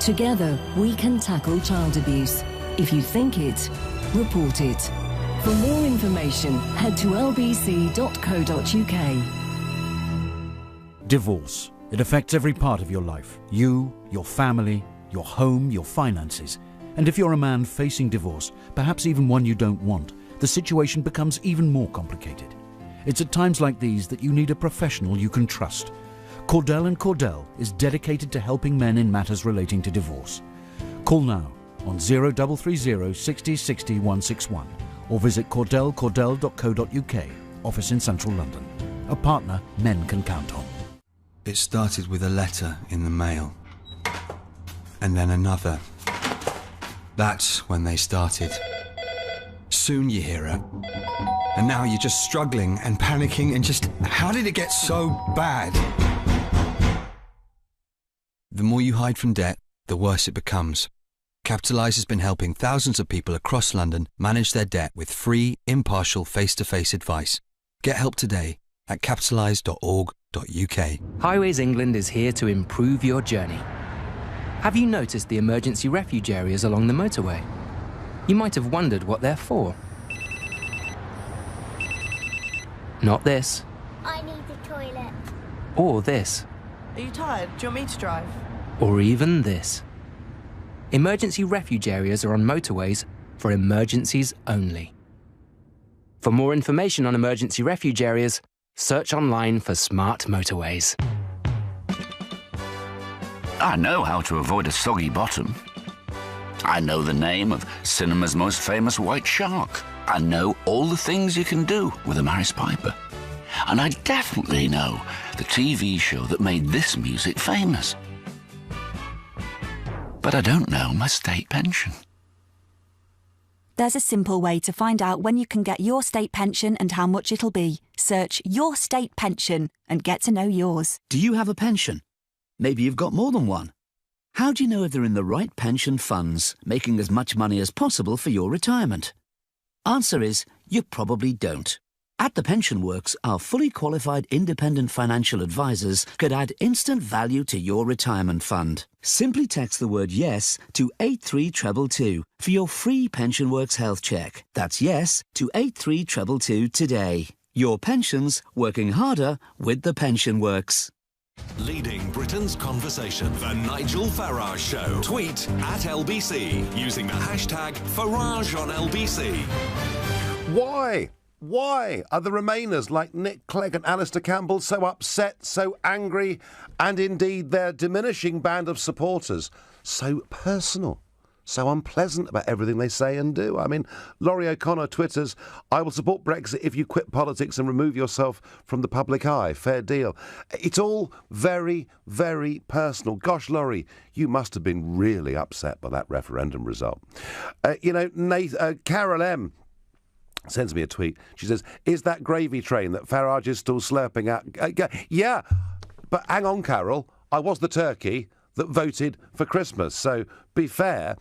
Together, we can tackle child abuse. If you think it, report it. For more information, head to lbc.co.uk. Divorce. It affects every part of your life. You, your family, your home, your finances. And if you're a man facing divorce, perhaps even one you don't want, the situation becomes even more complicated. It's at times like these that you need a professional you can trust. Cordell & Cordell is dedicated to helping men in matters relating to divorce. Call now on 0330 60 60 161 or visit cordell.co.uk, office in central London. A partner men can count on. It started with a letter in the mail. And then another. That's when they started. Soon you hear her. And now you're just struggling and panicking and just, how did it get so bad? The more you hide from debt, the worse it becomes. Capitalise has been helping thousands of people across London manage their debt with free, impartial face-to-face advice. Get help today at capitalise.org.uk. Highways England is here to improve your journey. Have you noticed the emergency refuge areas along the motorway? You might have wondered what they're for. Not this. I need the toilet. Or this. Are you tired? Do you want me to drive? Or even this. Emergency refuge areas are on motorways for emergencies only. For more information on emergency refuge areas, search online for smart motorways. I know how to avoid a soggy bottom. I know the name of cinema's most famous white shark. I know all the things you can do with a Maris Piper. And I definitely know the TV show that made this music famous. But I don't know my state pension. There's a simple way to find out when you can get your state pension and how much it'll be. Search Your State Pension and get to know yours. Do you have a pension? Maybe you've got more than one. How do you know if they're in the right pension funds, making as much money as possible for your retirement? Answer is, you probably don't. At The Pension Works, our fully qualified independent financial advisors could add instant value to your retirement fund. Simply text the word YES to 83222 for your free Pension Works health check. That's YES to 83222 today. Your pensions working harder with The Pension Works. Leading Britain's conversation. The Nigel Farage Show. Tweet at LBC using the hashtag Farage on LBC. Why are the Remainers like Nick Clegg and Alistair Campbell so upset, so angry, and indeed their diminishing band of supporters so personal, so unpleasant about everything they say and do? I mean, Laurie O'Connor twitters, "I will support Brexit if you quit politics and remove yourself from the public eye. Fair deal." It's all very, very personal. Gosh, Laurie, you must have been really upset by that referendum result. Carol M. sends me a tweet. She says, "Is that gravy train that Farage is still slurping at?" Yeah, but hang on, Carol. I was the turkey that voted for Christmas. So be fair.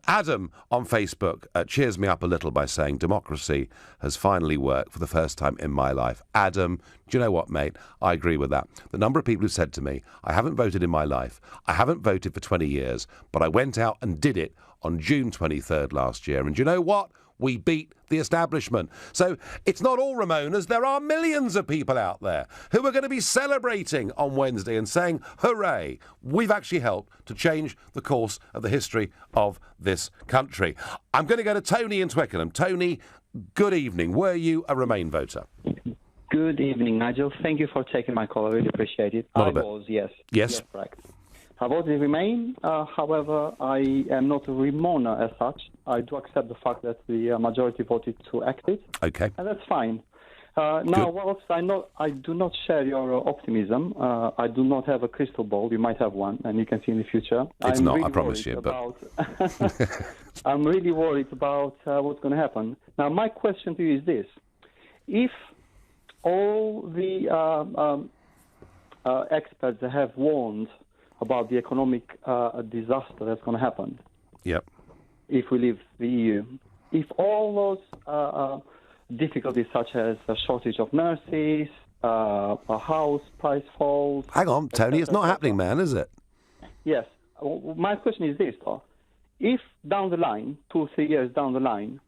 Adam on Facebook cheers me up a little by saying, "Democracy has finally worked for the first time in my life." Adam, do you know what, mate? I agree with that. The number of people who said to me, "I haven't voted in my life. I haven't voted for 20 years, but I went out and did it on June 23rd last year. And do you know what? We beat the establishment." So it's not all Ramonas. There are millions of people out there who are going to be celebrating on Wednesday and saying, hooray, we've actually helped to change the course of the history of this country. I'm going to go to Tony in Twickenham. Tony, good evening. Were you a Remain voter? Good evening, Nigel. Thank you for taking my call. I really appreciate it. I was, yes. Yes, correct. I voted Remain, however, I am not a Remoaner as such. I do accept the fact that the majority voted to exit. Okay. And that's fine. Now, whilst I do not share your optimism, I do not have a crystal ball. You might have one, and you can see in the future. It's not, I promise you. I'm really worried about what's going to happen. Now, my question to you is this. If all the experts have warned about the economic disaster that's going to happen. Yep. If we leave the EU. If all those difficulties such as a shortage of nurses, a house price falls... Hang on, Tony, it's not happening, man, is it? Yes. My question is this, though. If down the line, 2 or 3 years down the line,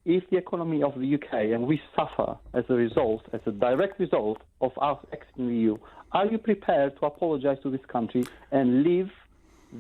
if the economy of the UK and we suffer as a result, as a direct result of us exiting the EU, are you prepared to apologise to this country and leave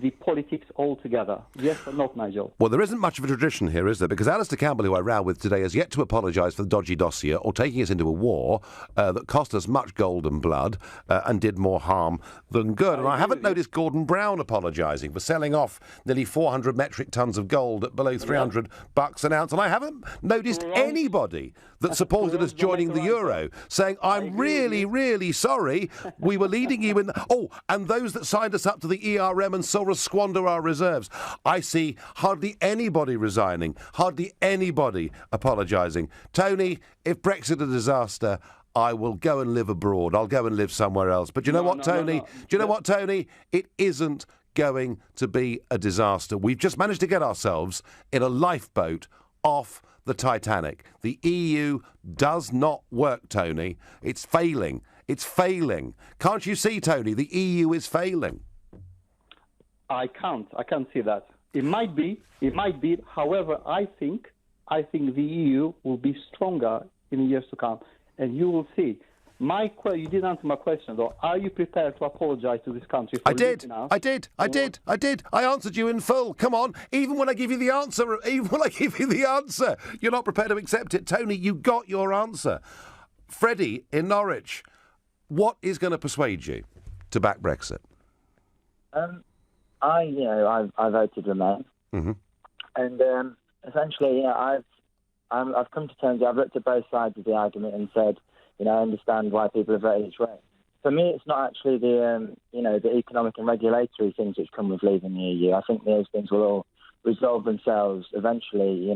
the politics altogether? Yes or not, Nigel? Well, there isn't much of a tradition here, is there? Because Alistair Campbell, who I row with today, has yet to apologise for the dodgy dossier or taking us into a war that cost us much gold and blood and did more harm than good. And I haven't noticed Gordon Brown apologising for selling off nearly 400 metric tonnes of gold at below $300 an ounce. And I haven't noticed anybody that supported us joining the euro saying, "I'm really, really sorry. We were leading you in..." Oh, and those that signed us up to the ERM and saw us squander our reserves. I see hardly anybody resigning, hardly anybody apologising. Tony, if Brexit is a disaster, I will go and live abroad. I'll go and live somewhere else. But do you know what, Tony? Do you know what, Tony? It isn't going to be a disaster. We've just managed to get ourselves in a lifeboat off the Titanic. The EU does not work, Tony. It's failing. It's failing. Can't you see, Tony? The EU is failing. I can't see that. It might be. However, I think the EU will be stronger in the years to come, and you will see. You didn't answer my question, though. Are you prepared to apologise to this country for leaving us? I did. I answered you in full. Come on. Even when I give you the answer, you're not prepared to accept it. Tony, you got your answer. Freddie in Norwich, what is going to persuade you to back Brexit? I voted Remain, and essentially, I've come to terms. I've looked at both sides of the argument and said, I understand why people have voted each way. For me, it's not actually the economic and regulatory things which come with leaving the EU. I think those things will all resolve themselves eventually,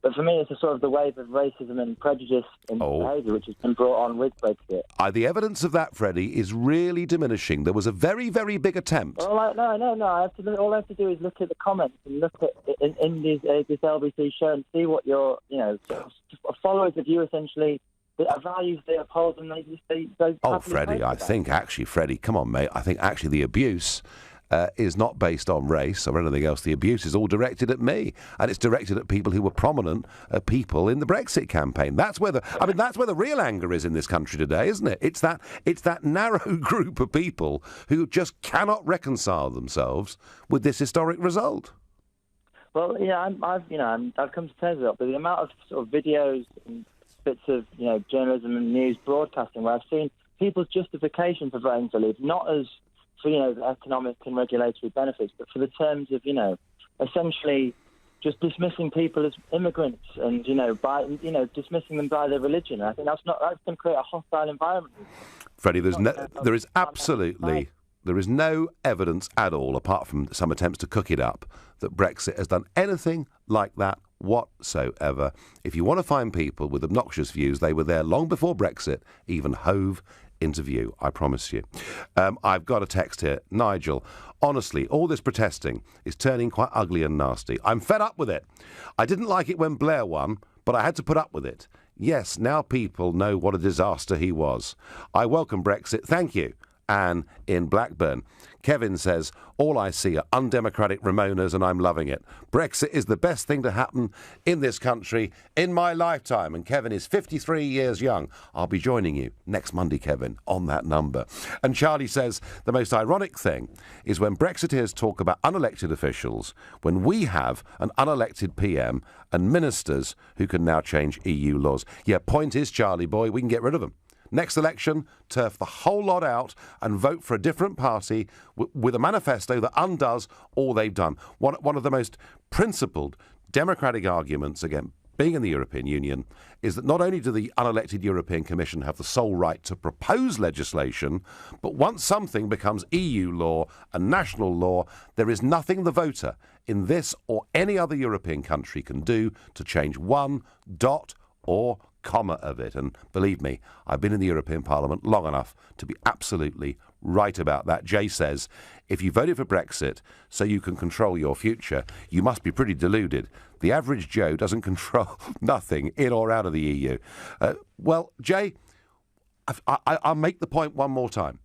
But for me, it's a sort of the wave of racism and prejudice and behaviour which has been brought on with Brexit. The evidence of that, Freddie, is really diminishing. There was a very, very big attempt. No. All I have to do is look at the comments and look at in this LBC show and see what your followers of you essentially. The values they uphold and they Freddie, I think actually, Freddie, come on, mate. I think actually the abuse is not based on race or anything else. The abuse is all directed at me, and it's directed at people who were prominent people in the Brexit campaign. That's where the real anger is in this country today, isn't it? It's that narrow group of people who just cannot reconcile themselves with this historic result. Well, I've come to terms with it, but the amount of sort of videos and bits of journalism and news broadcasting where I've seen people's justification for voting to leave, not as for the economic and regulatory benefits, but for the terms of essentially just dismissing people as immigrants and dismissing them by their religion. I think that's going to create a hostile environment. Freddie, there is no evidence at all, apart from some attempts to cook it up, that Brexit has done anything like that whatsoever. If you want to find people with obnoxious views, they were there long before Brexit even hove into view, I promise you. I've got a text here. Nigel, honestly, all this protesting is turning quite ugly and nasty. I'm fed up with it. I didn't like it when Blair won, but I had to put up with it. Yes, now people know what a disaster he was. I welcome Brexit. Thank you. Anne in Blackburn. Kevin says, all I see are undemocratic Remoaners and I'm loving it. Brexit is the best thing to happen in this country in my lifetime. And Kevin is 53 years young. I'll be joining you next Monday, Kevin, on that number. And Charlie says, the most ironic thing is when Brexiteers talk about unelected officials, when we have an unelected PM and ministers who can now change EU laws. Yeah, point is, Charlie boy, we can get rid of them. Next election, turf the whole lot out and vote for a different party with a manifesto that undoes all they've done. One of the most principled democratic arguments against being in the European Union is that not only do the unelected European Commission have the sole right to propose legislation, but once something becomes EU law and national law, there is nothing the voter in this or any other European country can do to change one dot or comma of it. And believe me, I've been in the European Parliament long enough to be absolutely right about that. Jay says, if you voted for Brexit so you can control your future, you must be pretty deluded. The average Joe doesn't control nothing in or out of the EU. Well, Jay, I'll make the point one more time.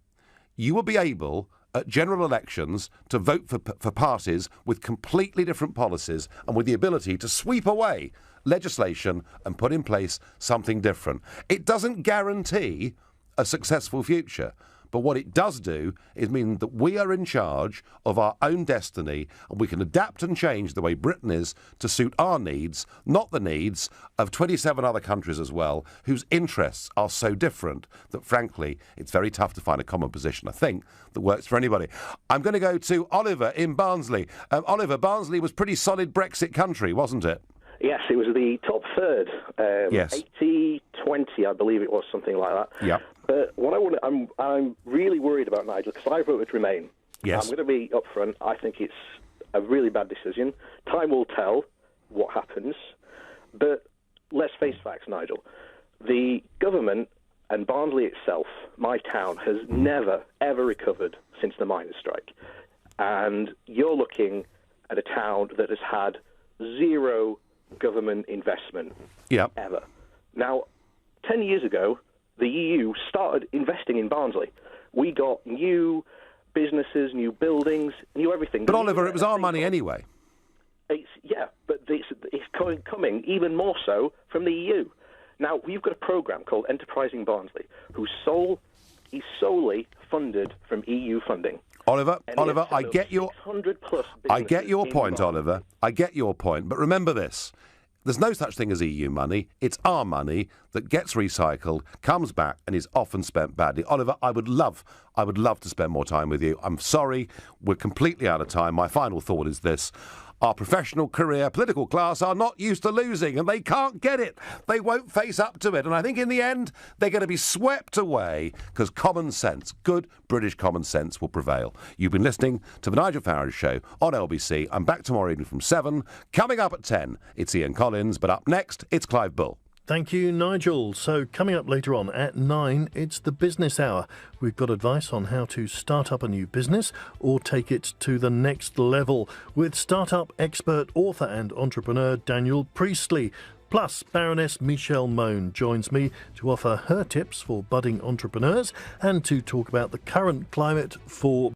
You will be able at general elections to vote for parties with completely different policies and with the ability to sweep away legislation and put in place something different. It doesn't guarantee a successful future, but what it does do is mean that we are in charge of our own destiny and we can adapt and change the way Britain is to suit our needs, not the needs of 27 other countries as well, whose interests are so different that, frankly, it's very tough to find a common position, I think, that works for anybody. I'm going to go to Oliver in Barnsley. Oliver, Barnsley was pretty solid Brexit country, wasn't it? Yes, it was the top third. Yes. 80-20, I believe it was, something like that. Yeah. But I'm really worried about Nigel, because I voted Remain. Yes. I'm going to be upfront. I think it's a really bad decision. Time will tell what happens. But let's face facts, Nigel. The government and Barnsley itself, my town, has never, ever recovered since the miners' strike. and you're looking at a town that has had zero government investment ever. Now, 10 years ago, the EU started investing in Barnsley. We got new businesses, new buildings, new everything. But Oliver, it was our money anyway. But it's coming even more so from the EU. Now, we've got a programme called Enterprising Barnsley, is solely funded from EU funding. Oliver, I get your point, Barnsley. Oliver. I get your point. But remember this. There's no such thing as EU money. It's our money that gets recycled, comes back, and is often spent badly. Oliver, I would love to spend more time with you. I'm sorry, we're completely out of time. My final thought is this. Our professional career, political class are not used to losing, and they can't get it. They won't face up to it. And I think in the end, they're going to be swept away because common sense, good British common sense, will prevail. You've been listening to The Nigel Farage Show on LBC. I'm back tomorrow evening from 7. Coming up at 10, it's Ian Collins, but up next, it's Clive Bull. Thank you, Nigel. So coming up later on at 9, it's the Business Hour. We've got advice on how to start up a new business or take it to the next level with startup expert, author and entrepreneur Daniel Priestley. Plus, Baroness Michelle Moan joins me to offer her tips for budding entrepreneurs and to talk about the current climate for